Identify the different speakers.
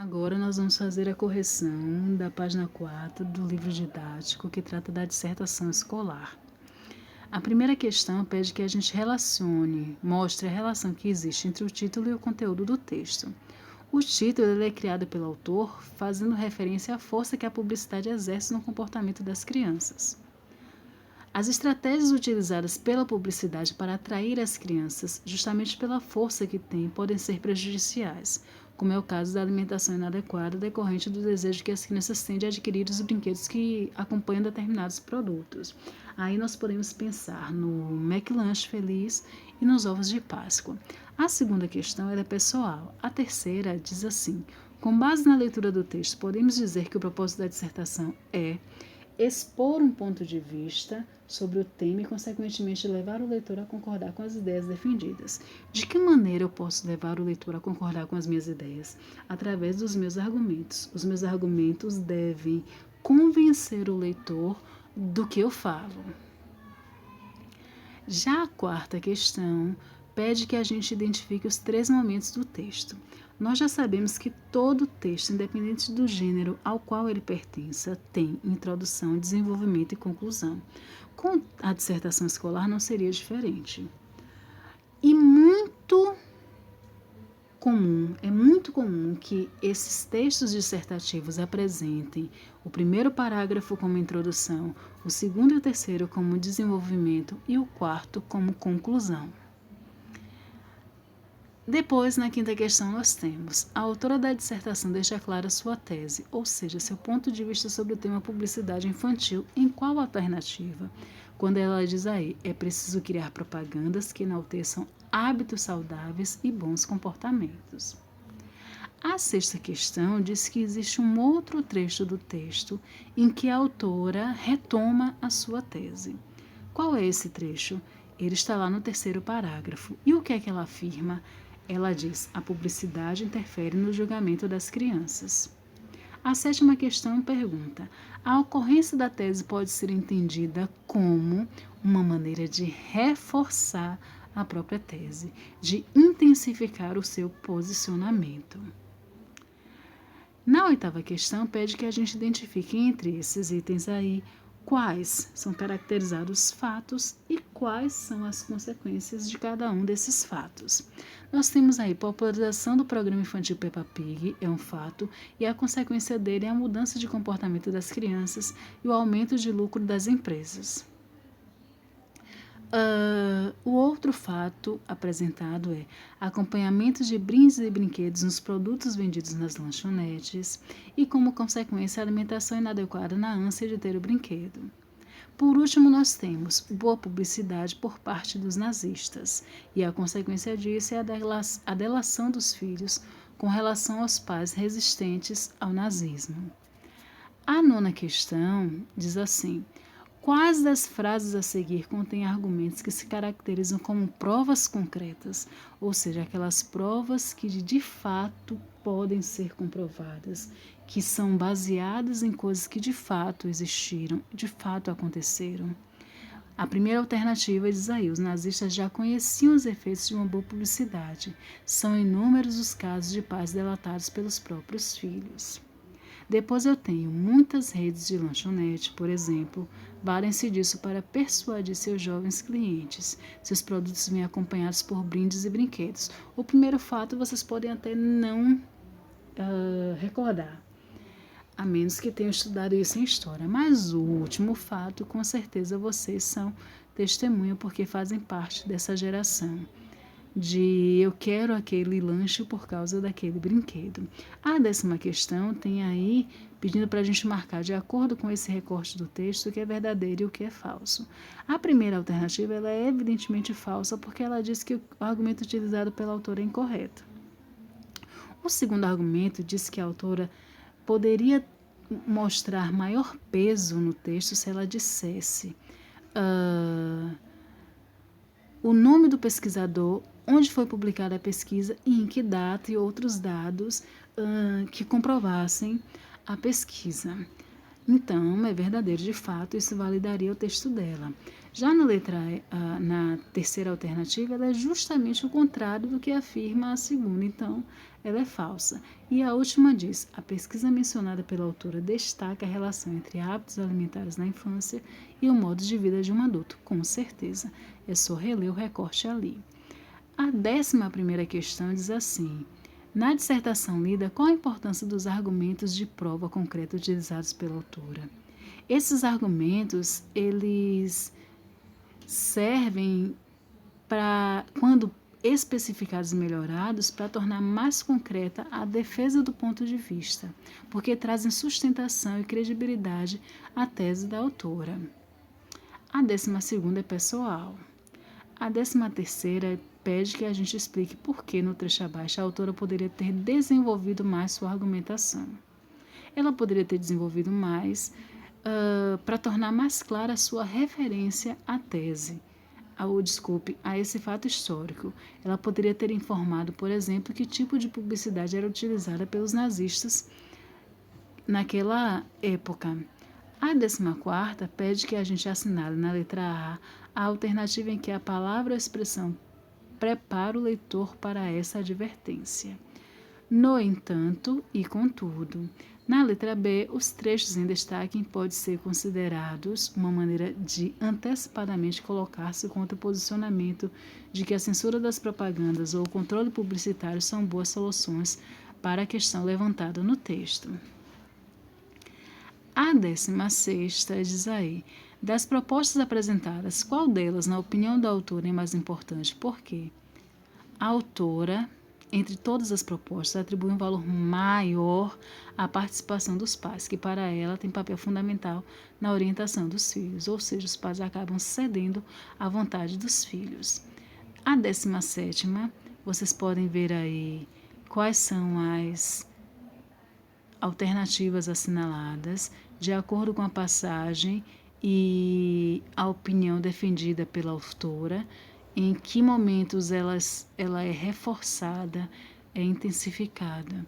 Speaker 1: Agora nós vamos fazer a correção da página 4 do livro didático que trata da dissertação escolar. A primeira questão pede que a gente mostre a relação que existe entre o título e o conteúdo do texto. O título ele é criado pelo autor fazendo referência à força que a publicidade exerce no comportamento das crianças. As estratégias utilizadas pela publicidade para atrair as crianças, justamente pela força que tem, podem ser prejudiciais, como é o caso da alimentação inadequada decorrente do desejo que as crianças têm de adquirir os brinquedos que acompanham determinados produtos. Aí nós podemos pensar no McLanche Feliz e nos ovos de Páscoa. A segunda questão é pessoal. A terceira diz assim: com base na leitura do texto, podemos dizer que o propósito da dissertação é expor um ponto de vista sobre o tema e, consequentemente, levar o leitor a concordar com as ideias defendidas. De que maneira eu posso levar o leitor a concordar com as minhas ideias? Através dos meus argumentos. Os meus argumentos devem convencer o leitor do que eu falo. Já a quarta questão pede que a gente identifique os 3 momentos do texto. Nós já sabemos que todo texto, independente do gênero ao qual ele pertença, tem introdução, desenvolvimento e conclusão. Com a dissertação escolar não seria diferente. E é muito comum que esses textos dissertativos apresentem o primeiro parágrafo como introdução, o segundo e o terceiro como desenvolvimento e o quarto como conclusão. Depois, na quinta questão, nós temos: a autora da dissertação deixa clara sua tese, ou seja, seu ponto de vista sobre o tema publicidade infantil, em qual alternativa? Quando ela diz aí, é preciso criar propagandas que enalteçam hábitos saudáveis e bons comportamentos. A sexta questão diz que existe um outro trecho do texto em que a autora retoma a sua tese. Qual é esse trecho? Ele está lá no terceiro parágrafo. E o que é que ela afirma? Ela diz: a publicidade interfere no julgamento das crianças. A sétima questão pergunta: a ocorrência da tese pode ser entendida como uma maneira de reforçar a própria tese, de intensificar o seu posicionamento. Na oitava questão, pede que a gente identifique entre esses itens aí quais são caracterizados fatos e quais são as consequências de cada um desses fatos. Nós temos aí popularização do programa infantil Peppa Pig, é um fato, e a consequência dele é a mudança de comportamento das crianças e o aumento de lucro das empresas. O outro fato apresentado é acompanhamento de brindes e brinquedos nos produtos vendidos nas lanchonetes e, como consequência, a alimentação inadequada na ânsia de ter o brinquedo. Por último, nós temos boa publicidade por parte dos nazistas e a consequência disso é a delação dos filhos com relação aos pais resistentes ao nazismo. A nona questão diz assim: quais das frases a seguir contêm argumentos que se caracterizam como provas concretas, ou seja, aquelas provas que de fato podem ser comprovadas, que são baseadas em coisas que de fato existiram, de fato aconteceram? A primeira alternativa diz aí: os nazistas já conheciam os efeitos de uma boa publicidade. São inúmeros os casos de pais delatados pelos próprios filhos. Depois eu tenho muitas redes de lanchonete, por exemplo, valem-se disso para persuadir seus jovens clientes. Seus produtos vêm acompanhados por brindes e brinquedos. O primeiro fato vocês podem até não recordar, a menos que tenham estudado isso em história. Mas o último fato, com certeza vocês são testemunha porque fazem parte dessa geração de eu quero aquele lanche por causa daquele brinquedo. A 10ª questão tem aí pedindo para a gente marcar de acordo com esse recorte do texto o que é verdadeiro e o que é falso. A primeira alternativa ela é evidentemente falsa porque ela diz que o argumento utilizado pela autora é incorreto. O segundo argumento diz que a autora poderia mostrar maior peso no texto se ela dissesse o nome do pesquisador, onde foi publicada a pesquisa e em que data e outros dados que comprovassem a pesquisa. Então, é verdadeiro de fato, isso validaria o texto dela. Já na letra na terceira alternativa, ela é justamente o contrário do que afirma a segunda, então ela é falsa. E a última diz: a pesquisa mencionada pela autora destaca a relação entre hábitos alimentares na infância e o modo de vida de um adulto. Com certeza, é só reler o recorte ali. A 11ª questão diz assim: na dissertação lida, qual a importância dos argumentos de prova concreta utilizados pela autora? Esses argumentos, eles servem para, quando especificados e melhorados, para tornar mais concreta a defesa do ponto de vista, porque trazem sustentação e credibilidade à tese da autora. A 12ª é pessoal. A 13ª pede que a gente explique por que no trecho abaixo a autora poderia ter desenvolvido mais sua argumentação. Ela poderia ter desenvolvido mais para tornar mais clara a sua referência à tese, a esse fato histórico. Ela poderia ter informado, por exemplo, que tipo de publicidade era utilizada pelos nazistas naquela época. A 14ª pede que a gente assinale na letra A alternativa em que a palavra ou expressão prepara o leitor para essa advertência. No entanto e contudo. Na letra B, os trechos em destaque podem ser considerados uma maneira de antecipadamente colocar-se contra o posicionamento de que a censura das propagandas ou o controle publicitário são boas soluções para a questão levantada no texto. A 16ª diz aí: das propostas apresentadas, qual delas, na opinião da autora, é mais importante? Por quê? A autora, entre todas as propostas, atribui um valor maior à participação dos pais, que para ela tem papel fundamental na orientação dos filhos, ou seja, os pais acabam cedendo à vontade dos filhos. A 17ª, vocês podem ver aí quais são as alternativas assinaladas, de acordo com a passagem e a opinião defendida pela autora, em que momentos ela é reforçada, é intensificada.